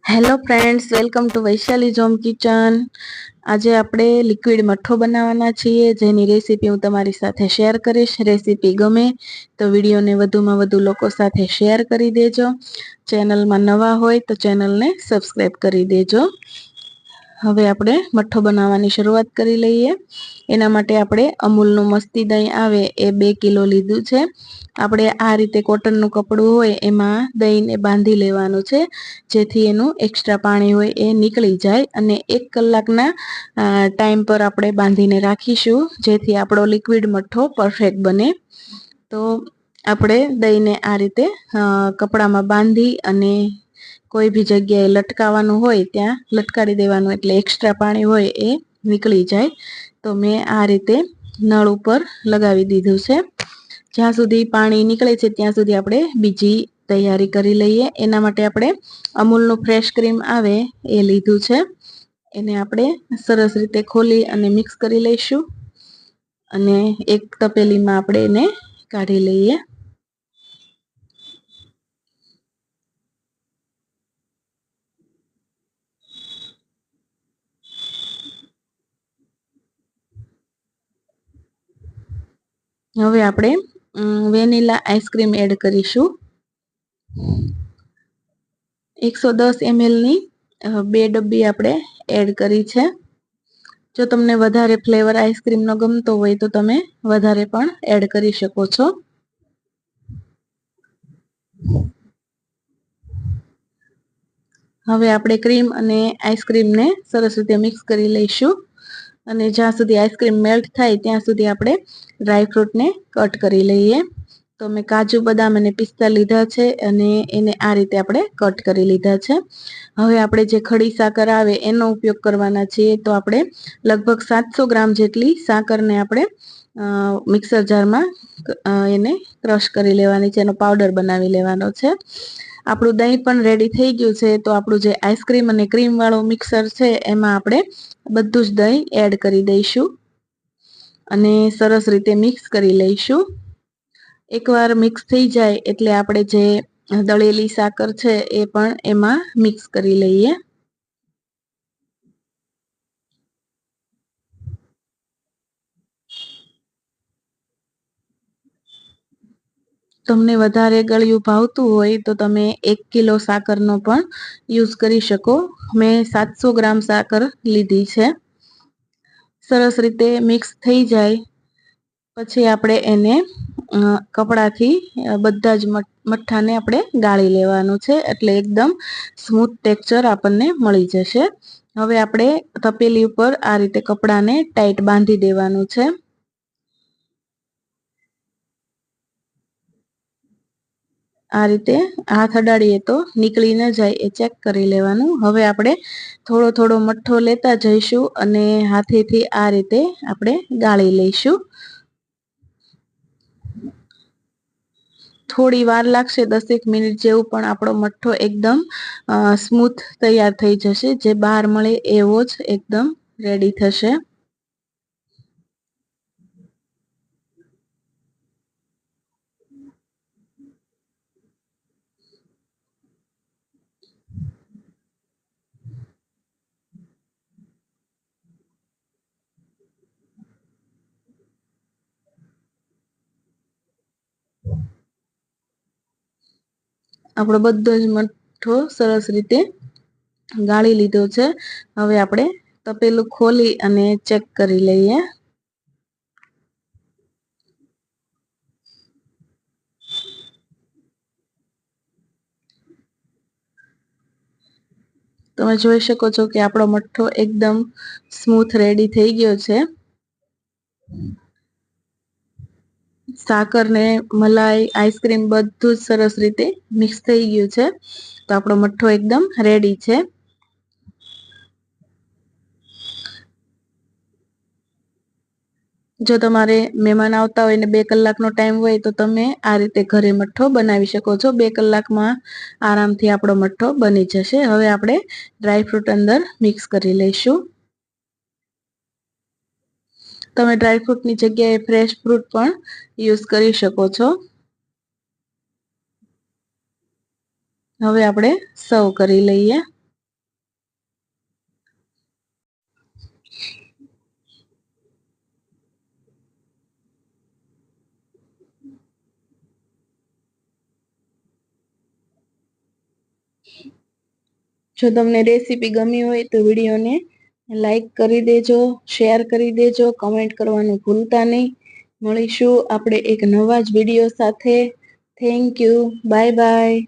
Hello friends, welcome to Vaishali Jom kitchen. આજે આપણે liquid મઠ્ઠો બનાવવાના છીએ, જેની રેસીપી હું તમારી સાથે શેર કરીશ. રેસીપી ગમે તો વિડીયોને વધુમાં વધુ લોકો સાથે શેર કરી દેજો. ચેનલમાં નવા હોય તો ચેનલને સબસ્ક્રાઈબ કરી દેજો. હવે આપણે મઠ્ઠો બનાવવાની શરૂઆત કરી લઈએ. એના માટે આપણે અમૂલનું મસ્તી દહીં આવે એ 2 કિલો લીધું છે. આપણે આ રીતે કોટનનું કપડું હોય એમાં દહીંને બાંધી લેવાનું છે, જેથી એનું એક્સ્ટ્રા પાણી હોય એ નીકળી જાય. અને 1 કલાકના ટાઈમ પર આપણે બાંધીને રાખીશું, જેથી આપણો લિક્વિડ મઠ્ઠો પરફેક્ટ બને. તો આપણે દહીંને આ રીતે કપડામાં બાંધી અને કોઈ બી જગ્યાએ લટકાવવાનું હોય ત્યાં લટકાડી દેવાનું, એટલે એક્સ્ટ્રા પાણી હોય એ નીકળી જાય. તો મેં આ રીતે નળ ઉપર લગાવી દીધું છે. જ્યાં સુધી પાણી નીકળે છે ત્યાં સુધી આપણે બીજી તૈયારી કરી લઈએ. એના માટે આપણે અમૂલનું ફ્રેશ ક્રીમ આવે એ લીધું છે. એને આપણે સરસ રીતે ખોલી અને મિક્સ કરી લઈશું, અને એક તપેલીમાં આપણે એને કાઢી લઈએ. હવે આપણે વેનીલા આઈસ્ક્રીમ એડ કરીશું. 110 ml ની 2 ડબ્બી આપણે એડ કરી છે. જો તમને વધારે ફ્લેવર આઈસ્ક્રીમનો ગમતો હોય તો તમે વધારે પણ એડ કરી શકો છો. હવે આપણે ક્રીમ અને આઈસ્ક્રીમને સરસ રીતે મિક્સ કરી લઈશું, અને જ્યાં સુધી આઈસ્ક્રીમ મેલ્ટ થાય ત્યાં સુધી આપણે ડ્રાયફ્રૂટને કટ કરી લઈએ. તો મેં કાજુ, બદામ અને પિસ્તા લીધા છે, અને એને આ રીતે આપણે કટ કરી લીધા છે. હવે આપણે જે ખડી સાકર આવે એનો ઉપયોગ કરવાના છીએ. તો આપણે લગભગ 700 ગ્રામ જેટલી સાકરને આપણે મિક્સર જારમાં એને ક્રશ કરી લેવાની છે, એનો પાવડર બનાવી લેવાનો છે. આપણું દહીં પણ રેડી થઈ ગયું છે. તો આપણું જે આઈસ્ક્રીમ અને ક્રીમ વાળું મિક્સર છે એમાં આપણે બધું જ દહીં એડ કરી દઈશું, અને સરસ રીતે મિક્સ કરી લઈશું. એકવાર મિક્સ થઈ જાય એટલે આપણે જે દળેલી સાકર છે એ પણ એમાં મિક્સ કરી લઈએ. તમને વધારે ગળ્યું ભાવતું હોય તો તમે 1 કિલો સાકરનો પણ યુઝ કરી શકો. મેં 700 ગ્રામ સાકર લીધી છે. સરસ રીતે મિક્સ થઈ જાય પછી આપણે એને કપડાથી બધા જ મઠ્ઠાને આપણે ગાળી લેવાનું છે, એટલે એકદમ સ્મૂથ ટેક્સચર આપણને મળી જશે. હવે આપણે તપેલી ઉપર આ રીતે કપડાને ટાઈટ બાંધી દેવાનું છે. આ રીતે હાથ અડાડીએ તો નીકળી ન જાય એ ચેક કરી લેવાનું. હવે આપણે થોડો થોડો મઠ્ઠો લેતા જઈશું અને હાથેથી આ રીતે આપણે ગાળી લઈશું. થોડી વાર લાગશે, 10 મિનિટ જેવું, પણ આપણો મઠ્ઠો એકદમ સ્મૂથ તૈયાર થઈ જશે. જે બહાર મળે એવો જ એકદમ રેડી થશે. આપણો બધો જ મઠ્ઠો સરસ રીતે ગાળી લીધો છે. હવે આપણે તપેલું ખોલી અને ચેક કરી લઈએ. તમે જોઈ શકો છો કે આપણો મઠ્ઠો એકદમ સ્મૂથ રેડી થઈ ગયો છે. સાકર ને મલાઈ, આઈસ્ક્રીમ બધું જ સરસ રીતે મિક્સ થઈ ગયું છે. તો આપણો મઠ્ઠો એકદમ રેડી છે. જો તમારે મહેમાન આવતા હોય ને 2 કલાકનો ટાઈમ હોય તો તમે આ રીતે ઘરે મઠ્ઠો બનાવી શકો છો. 2 કલાકમાં આરામથી આપણો મઠ્ઠો બની જશે. હવે આપણે ડ્રાયફ્રૂટ અંદર મિક્સ કરી લઈશું. તમે ડ્રાયફ્રૂટની જગ્યાએ ફ્રેશ ફ્રૂટ પણ યુઝ કરી શકો છો. હવે આપણે સર્વ કરી લઈએ. જો તમને રેસીપી ગમી હોય તો વિડીયોને લાઈક કરી દેજો, શેર કરી દેજો, કમેન્ટ કરવાનું ભૂલતા નહીં. મળીશું આપણે એક નવા જ વિડીયો સાથે. Thank you. Bye bye.